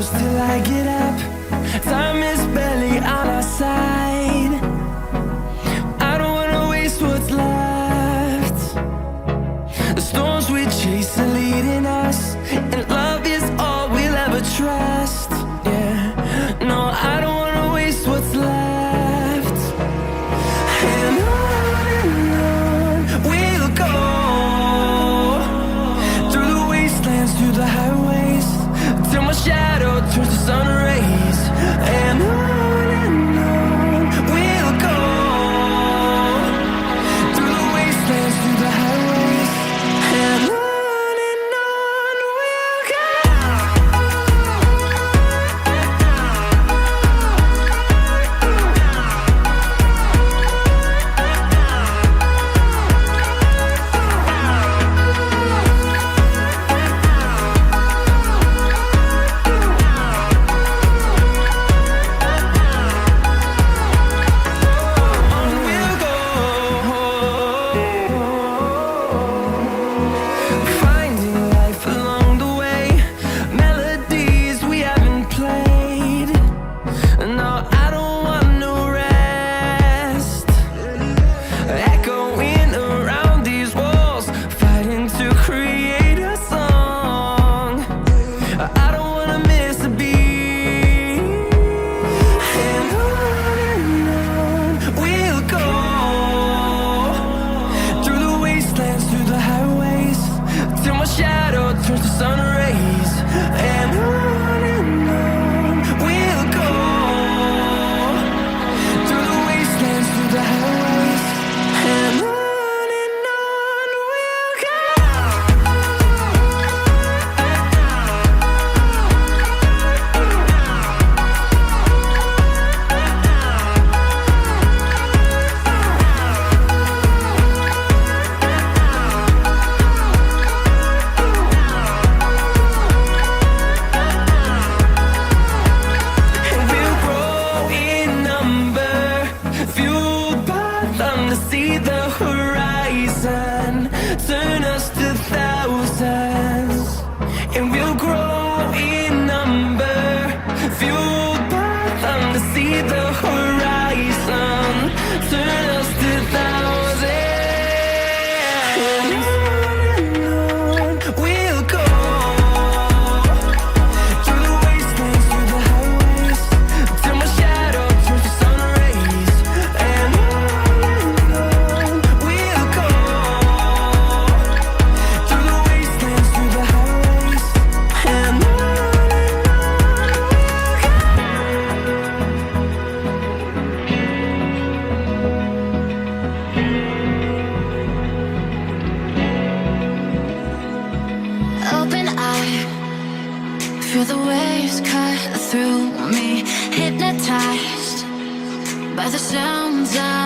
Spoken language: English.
close till I get up. Time is barely on our side. I don't wanna waste what's left. The storms we chase are leading us, and love is all we'll ever trust. Yeah, no, I don't wanna waste what's left. And on we'll go, through the wastelands, through the highways, till my shadow turns to sun rays. And on we'll go, through the wastelands, through the highways, and on we'll go. Finding life along the way, melodies we haven't played. No, I don't want no rest. Echoing around these walls, fighting to create a song. I don't wanna miss a beat. And on we'll go, through the wastelands, through the highways, till my shadow turns to sun rays. And on we'll go, through the wastelands, through the highways, and on we'll go. And we'll grow in number, fueled by them to see the horizon, turn us to thousands. And we'll grow in number, fueled by them to see the horizon, turn us to thousands. And on we'll go, through the wastelands, through the highways, till my shadow turns to sun rays. And on we'll go, through the wastelands, through the highways, and on we'll go. Open eye, feel the waves cut through me, hypnotized by the sounds of